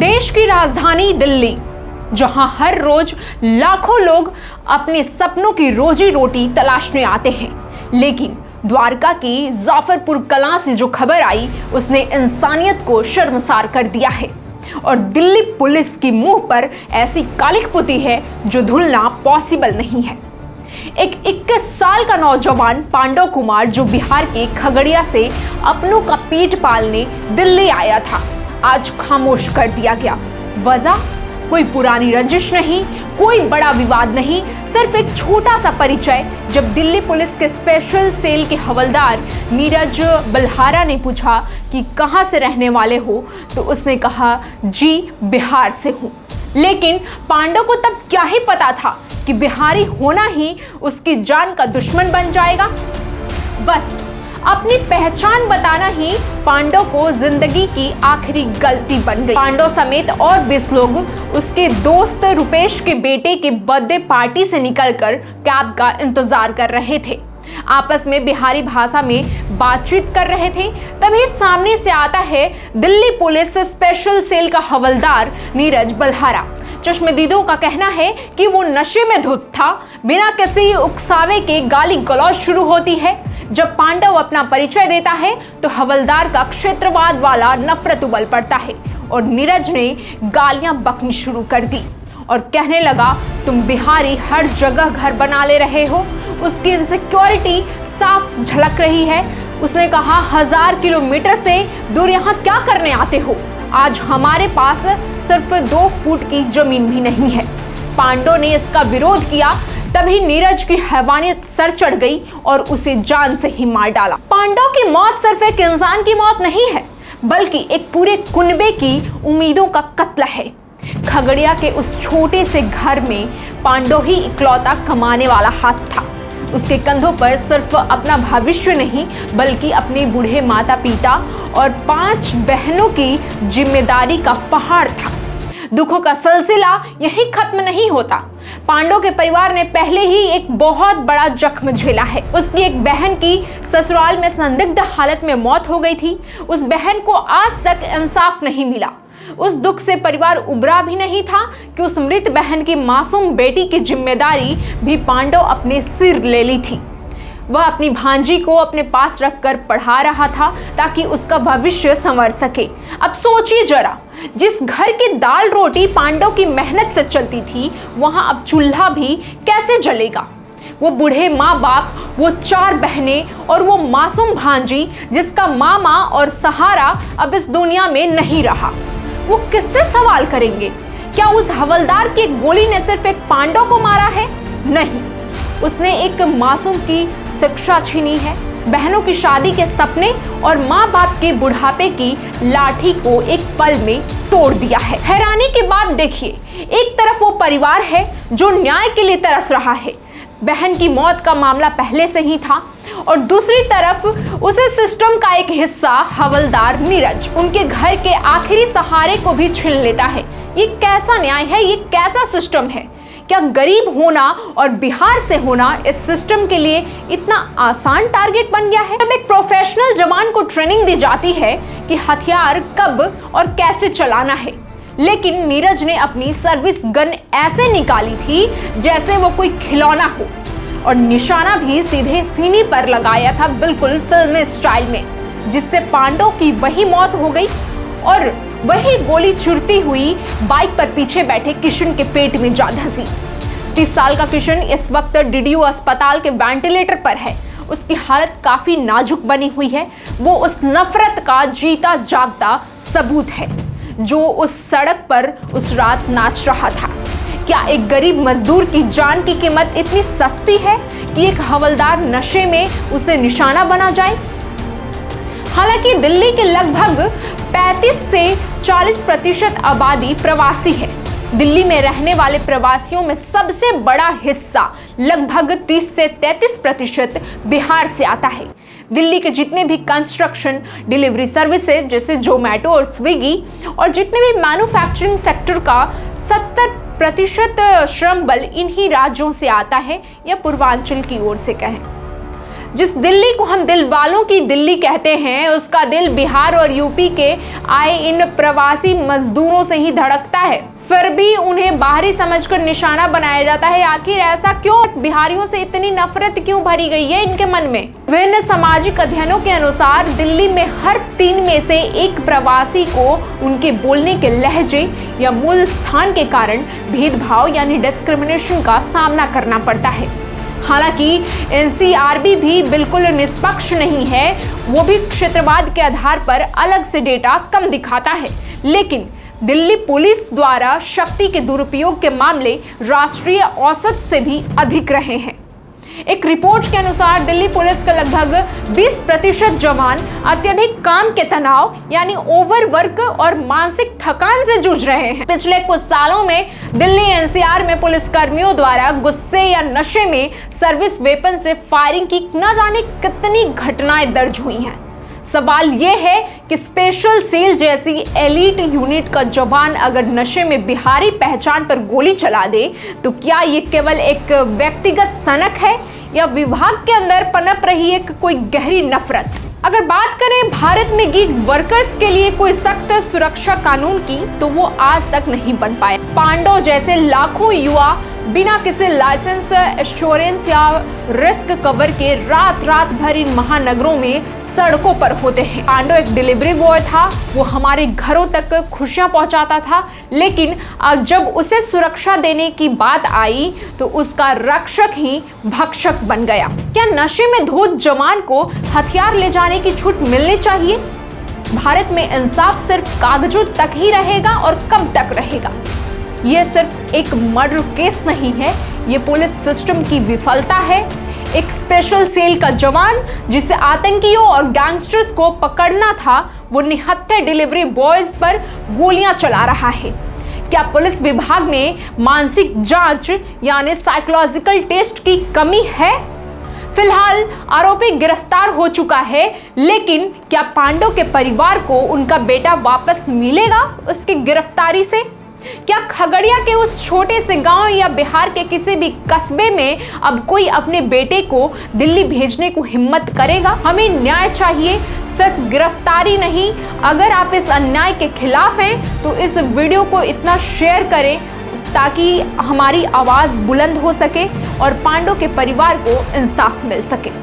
देश की राजधानी दिल्ली, जहां हर रोज लाखों लोग अपने सपनों की रोजी रोटी तलाशने आते हैं, लेकिन द्वारका की जाफरपुर कलां से जो खबर आई उसने इंसानियत को शर्मसार कर दिया है। और दिल्ली पुलिस की मुंह पर ऐसी कालिख पुती है जो धुलना पॉसिबल नहीं है। एक 21 साल का नौजवान पांडव कुमार, जो बिहार के खगड़िया से अपनों का पेट पालने दिल्ली आया था, आज खामोश कर दिया गया। वजह कोई पुरानी रंजिश नहीं, कोई बड़ा विवाद नहीं, सिर्फ एक छोटा सा परिचय। जब दिल्ली पुलिस के स्पेशल सेल के हवलदार नीरज बल्हारा ने पूछा कि कहां से रहने वाले हो, तो उसने कहा, जी बिहार से हूं। लेकिन पांडव को तब क्या ही पता था कि बिहारी होना ही उसकी जान का दुश्मन बन जाएगा। बस अपनी पहचान बताना ही पांडव को जिंदगी की आखिरी गलती बन गई। पांडव समेत और 20 लोग उसके दोस्त रुपेश के बेटे के बर्थडे पार्टी से निकलकर कैब का इंतजार कर रहे थे। आपस में बिहारी भाषा में बातचीत कर रहे थे। तभी सामने से आता है दिल्ली पुलिस स्पेशल सेल का हवलदार नीरज बल्हारा। चश्मदीदों का कहना है कि वो नशे में धुत था। बिना किसी उकसावे के गाली गलौज शुरू होती है। जब पांडव अपना परिचय देता है तो हवलदार का क्षेत्रवाद वाला नफरत उबल पड़ता है और नीरज ने गालियां बकनी शुरू कर दी और कहने लगा, तुम बिहारी हर जगह घर बना ले रहे हो। उसकी इनसिक्योरिटी साफ झलक रही है। उसने कहा, 1000 किलोमीटर से दूर यहाँ क्या करने आते हो? आज हमारे पास सिर्फ 2 फुट की जमीन भी नहीं है। पांडव ने इसका विरोध किया। तभी नीरज की हैवानियत सर चढ़ गई और उसे जान से ही मार डाला। पांडव की मौत सिर्फ एक इंसान की मौत नहीं है, बल्कि एक पूरे कुनबे की उम्मीदों का कत्ल है। खगड़िया के उस छोटे से घर में पांडव ही इकलौता कमाने वाला हाथ था। उसके कंधों पर सिर्फ अपना भविष्य नहीं, बल्कि अपने बूढ़े माता पिता और 5 बहनों की जिम्मेदारी का पहाड़ था। दुखों का सिलसिला यही खत्म नहीं होता। पांडव के परिवार ने पहले ही एक बहुत बड़ा जख्म झेला है। उसकी एक बहन की ससुराल में संदिग्ध हालत में मौत हो गई थी। उस बहन को आज तक इंसाफ नहीं मिला। उस दुख से परिवार उबरा भी नहीं था कि उस मृत बहन की मासूम बेटी की जिम्मेदारी भी पांडव अपने सिर ले ली थी। वह अपनी भांजी को अपने पास रखकर पढ़ा रहा था ताकि उसका भविष्य संवर सके। अब सोचिए जरा, जिस घर की दाल रोटी पांडव की मेहनत से चलती थी, वहां अब चूल्हा भी कैसे जलेगा? वो बूढ़े माँ बाप, वो 4 बहनें और वो मासूम भांजी जिसका मामा और सहारा अब इस दुनिया में नहीं रहा, वो किससे सवाल करेंगे? क्या उस हवलदार की गोली ने सिर्फ एक पांडव को मारा है? नहीं, उसने एक मासूम की शिक्षा छीनी है, बहनों की शादी के सपने और माँ बाप के बुढ़ापे की लाठी को एक पल में तोड़ दिया है। हैरानी की बात देखिए, एक तरफ वो परिवार है जो न्याय के लिए तरस रहा है, बहन की मौत का मामला पहले से ही था, और दूसरी तरफ उसे सिस्टम का एक हिस्सा हवलदार नीरज उनके घर के आखिरी सहारे को भी छीन लेता है। ये कैसा न्याय है? ये कैसा सिस्टम है? क्या गरीब होना और बिहार से होना इस सिस्टम के लिए इतना आसान टारगेट बन गया है? जब एक प्रोफेशनल जवान को ट्रेनिंग दी जाती है कि हथियार कब और कैसे चलाना है, लेकिन नीरज ने अपनी सर्विस गन ऐसे निकाली थी जैसे वो कोई खिलौना हो, और निशाना भी सीधे सीने पर लगाया था, बिल्कुल फिल्मी स्टाइल में, जिससे पांडव की वही मौत हो गई और वही गोली चुरती हुई बाइक पर पीछे बैठे किशन के पेट में जा धंसी। 30 साल का किशन इस वक्त डीडीयू अस्पताल के वेंटिलेटर पर है। उसकी हालत काफी नाजुक बनी हुई है। वो उस नफरत का जीता जागता सबूत है जो उस सड़क पर उस रात नाच रहा था। क्या एक गरीब मजदूर की जान की कीमत इतनी सस्ती है कि एक हवलदार नशे में उसे निशाना बना जाए? हालांकि दिल्ली के लगभग 35 से 40% आबादी प्रवासी है। दिल्ली में रहने वाले प्रवासियों में सबसे बड़ा हिस्सा लगभग 30 से 33% बिहार से आता है। दिल्ली के जितने भी कंस्ट्रक्शन, डिलीवरी सर्विसेज जैसे जोमेटो और स्विगी, और जितने भी मैन्युफैक्चरिंग सेक्टर का 70% श्रम बल इन्हीं राज्यों से आता है, या पूर्वांचल की ओर से कहें। जिस दिल्ली को हम दिल वालों की दिल्ली कहते हैं, उसका दिल बिहार और यूपी के आए इन प्रवासी मजदूरों से ही धड़कता है। फिर भी उन्हें बाहरी समझकर निशाना बनाया जाता है। आखिर ऐसा क्यों? बिहारियों से इतनी नफरत क्यों भरी गई है इनके मन में? विभिन्न सामाजिक अध्ययनों के अनुसार दिल्ली में हर 3 में से 1 प्रवासी को उनके बोलने के लहजे या मूल स्थान के कारण भेदभाव यानी डिस्क्रिमिनेशन का सामना करना पड़ता है। हालांकि एनसीआरबी भी बिल्कुल निष्पक्ष नहीं है, वो भी क्षेत्रवाद के आधार पर अलग से डेटा कम दिखाता है। लेकिन दिल्ली पुलिस द्वारा शक्ति के दुरुपयोग के मामले राष्ट्रीय औसत से भी अधिक रहे हैं। एक रिपोर्ट के अनुसार दिल्ली पुलिस के लगभग 20% जवान अत्यधिक काम के तनाव यानी ओवरवर्क और मानसिक थकान से जूझ रहे हैं। पिछले कुछ सालों में दिल्ली एनसीआर में पुलिसकर्मियों द्वारा गुस्से या नशे में सर्विस वेपन से फायरिंग की न जाने कितनी घटनाएं दर्ज हुई हैं। सवाल यह है कि स्पेशल सेल जैसी एलीट यूनिट का जवान अगर नशे में बिहारी पहचान पर गोली चला दे तो क्या ये केवल एक व्यक्तिगत सनक है या विभाग के अंदर पनप रही एक कोई गहरी नफरत? अगर बात करें भारत में गिग वर्कर्स के लिए कोई सख्त सुरक्षा कानून की, तो वो आज तक नहीं बन पाया। पांडव जैसे लाखों युवा बिना किसी लाइसेंस, एश्योरेंस या रिस्क कवर के रात भर इन महानगरों में सड़कों पर होते हैं। पांडव एक डिलीवरी बॉय था, वो हमारे घरों तक खुशियां पहुंचाता था, लेकिन अब जब उसे सुरक्षा देने की बात आई तो उसका रक्षक ही भक्षक बन गया। क्या नशे में धुत जवान को हथियार ले जाने की छूट मिलनी चाहिए? भारत में इंसाफ सिर्फ कागजों तक ही रहेगा और कब तक रहेगा? यह सिर्फ एक मर्डर केस नहीं है, ये पुलिस सिस्टम की विफलता है। एक स्पेशल सेल का जवान जिसे आतंकियों और गैंगस्टर्स को पकड़ना था, वो निहत्थे डिलीवरी बॉयज पर गोलियां चला रहा है। क्या पुलिस विभाग में मानसिक जांच यानी साइकोलॉजिकल टेस्ट की कमी है? फिलहाल आरोपी गिरफ्तार हो चुका है, लेकिन क्या पांडव के परिवार को उनका बेटा वापस मिलेगा उसकी गिरफ्तारी से? क्या खगड़िया के उस छोटे से गांव या बिहार के किसी भी कस्बे में अब कोई अपने बेटे को दिल्ली भेजने को हिम्मत करेगा? हमें न्याय चाहिए, सिर्फ गिरफ्तारी नहीं। अगर आप इस अन्याय के खिलाफ हैं तो इस वीडियो को इतना शेयर करें ताकि हमारी आवाज बुलंद हो सके और पांडव के परिवार को इंसाफ मिल सके।